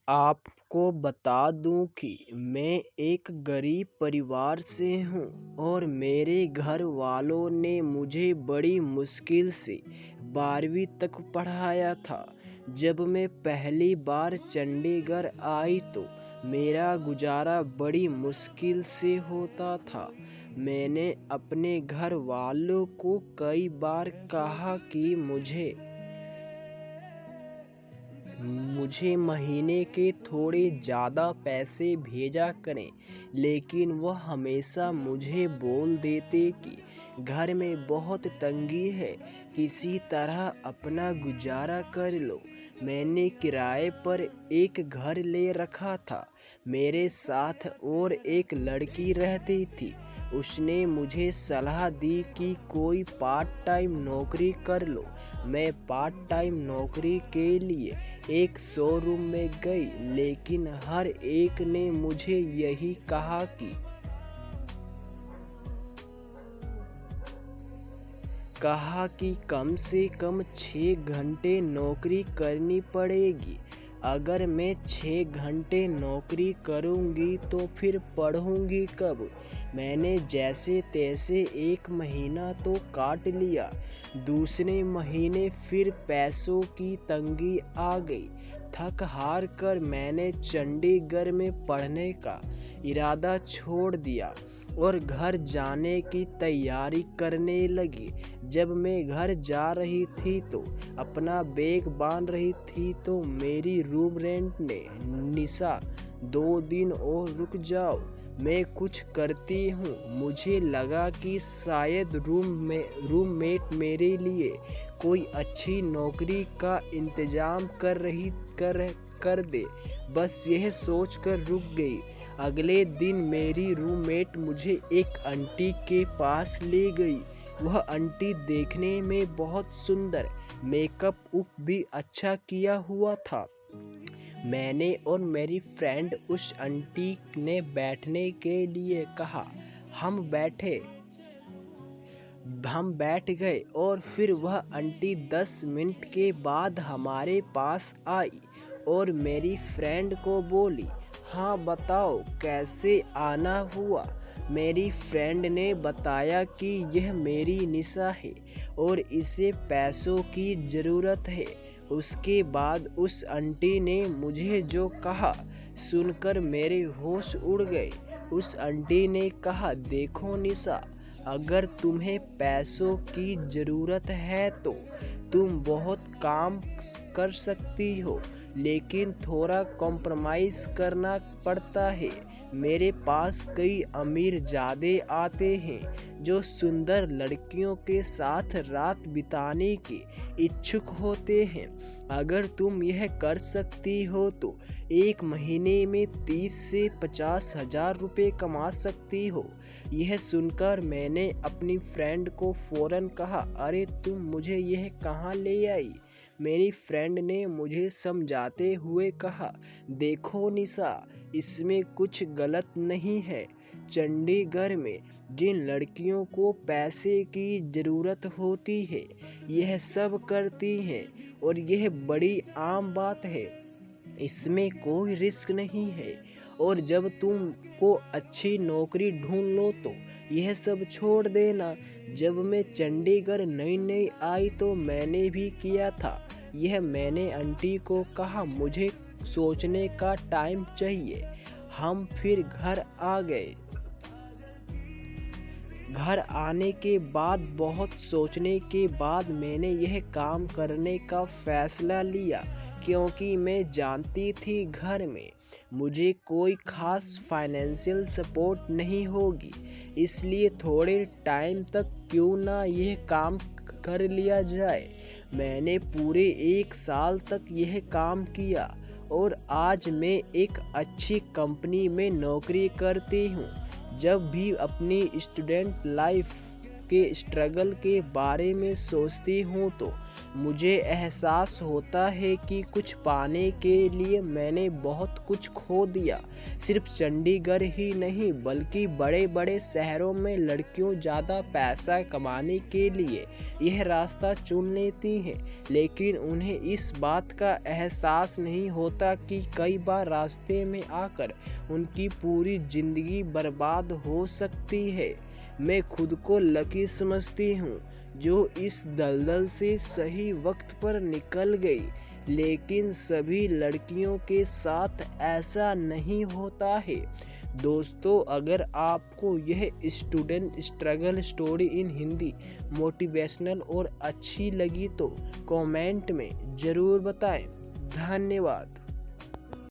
आपको बता दूं कि मैं एक गरीब परिवार से हूं और मेरे घर वालों ने मुझे बड़ी मुश्किल से 12वीं तक पढ़ाया था। जब मैं पहली बार चंडीगढ़ आई तो मेरा गुजारा बड़ी मुश्किल से होता था। मैंने अपने घर वालों को कई बार कहा कि मुझे महीने के थोड़े ज़्यादा पैसे भेजा करें, लेकिन वह हमेशा मुझे बोल देते कि घर में बहुत तंगी है, किसी तरह अपना गुजारा कर लो। मैंने किराए पर एक घर ले रखा था। मेरे साथ और एक लड़की रहती थी। उसने मुझे सलाह दी कि कोई पार्ट टाइम नौकरी कर लो। मैं पार्ट टाइम नौकरी के लिए एक शोरूम में गई, लेकिन हर एक ने मुझे यही कहा कि कम से कम 6 घंटे नौकरी करनी पड़ेगी। अगर मैं 6 घंटे नौकरी करूंगी तो फिर पढ़ूंगी कब? मैंने जैसे तैसे 1 महीना तो काट लिया। दूसरे महीने फिर पैसों की तंगी आ गई। थक हार कर मैंने चंडीगढ़ में पढ़ने का इरादा छोड़ दिया और घर जाने की तैयारी करने लगी। जब मैं घर जा रही थी तो अपना बैग बांध रही थी तो मेरी रूम रेंट ने, निशा 2 दिन और रुक जाओ, मैं कुछ करती हूँ। मुझे लगा कि शायद रूममेट मेरे लिए कोई अच्छी नौकरी का इंतज़ाम कर दे। बस यह सोचकर रुक गई। अगले दिन मेरी रूममेट मुझे एक आंटी के पास ले गई। वह आंटी देखने में बहुत सुंदर, मेकअप भी अच्छा किया हुआ था। मैंने और मेरी फ्रेंड उस आंटी ने बैठने के लिए कहा। हम बैठ गए और फिर वह आंटी 10 मिनट के बाद हमारे पास आई और मेरी फ्रेंड को बोली, हाँ बताओ कैसे आना हुआ। मेरी फ्रेंड ने बताया कि यह मेरी निशा है और इसे पैसों की ज़रूरत है। उसके बाद उस आंटी ने मुझे जो कहा सुनकर मेरे होश उड़ गए। उस आंटी ने कहा, देखो निशा, अगर तुम्हें पैसों की ज़रूरत है तो तुम बहुत काम कर सकती हो, लेकिन थोड़ा कॉम्प्रोमाइज़ करना पड़ता है। मेरे पास कई अमीरजादे आते हैं जो सुंदर लड़कियों के साथ रात बिताने के इच्छुक होते हैं। अगर तुम यह कर सकती हो तो 1 महीने में 30 से 50 हज़ार रुपये कमा सकती हो। यह सुनकर मैंने अपनी फ्रेंड को फ़ौरन कहा, अरे तुम मुझे यह कहाँ ले आई? मेरी फ्रेंड ने मुझे समझाते हुए कहा, देखो निशा, इसमें कुछ गलत नहीं है। चंडीगढ़ में जिन लड़कियों को पैसे की ज़रूरत होती है यह सब करती हैं और यह बड़ी आम बात है। इसमें कोई रिस्क नहीं है और जब तुमको अच्छी नौकरी ढूंढ लो तो यह सब छोड़ देना। जब मैं चंडीगढ़ नई आई तो मैंने भी किया था यह। मैंने आंटी को कहा, मुझे सोचने का टाइम चाहिए। हम फिर घर आ गए। घर आने के बाद बहुत सोचने के बाद मैंने यह काम करने का फैसला लिया, क्योंकि मैं जानती थी घर में मुझे कोई ख़ास फाइनेंशियल सपोर्ट नहीं होगी। इसलिए थोड़े टाइम तक क्यों ना यह काम कर लिया जाए। मैंने पूरे 1 साल तक यह काम किया और आज मैं एक अच्छी कंपनी में नौकरी करती हूँ। जब भी अपनी स्टूडेंट लाइफ के स्ट्रगल के बारे में सोचती हूँ तो मुझे एहसास होता है कि कुछ पाने के लिए मैंने बहुत कुछ खो दिया। सिर्फ चंडीगढ़ ही नहीं बल्कि बड़े बड़े शहरों में लड़कियों ज़्यादा पैसा कमाने के लिए यह रास्ता चुन लेती हैं, लेकिन उन्हें इस बात का एहसास नहीं होता कि कई बार रास्ते में आकर उनकी पूरी ज़िंदगी बर्बाद हो सकती है। मैं खुद को लकी समझती हूँ जो इस दलदल से सही वक्त पर निकल गई, लेकिन सभी लड़कियों के साथ ऐसा नहीं होता है। दोस्तों, अगर आपको यह student struggle story in Hindi motivational और अच्छी लगी तो कमेंट में ज़रूर बताएं। धन्यवाद।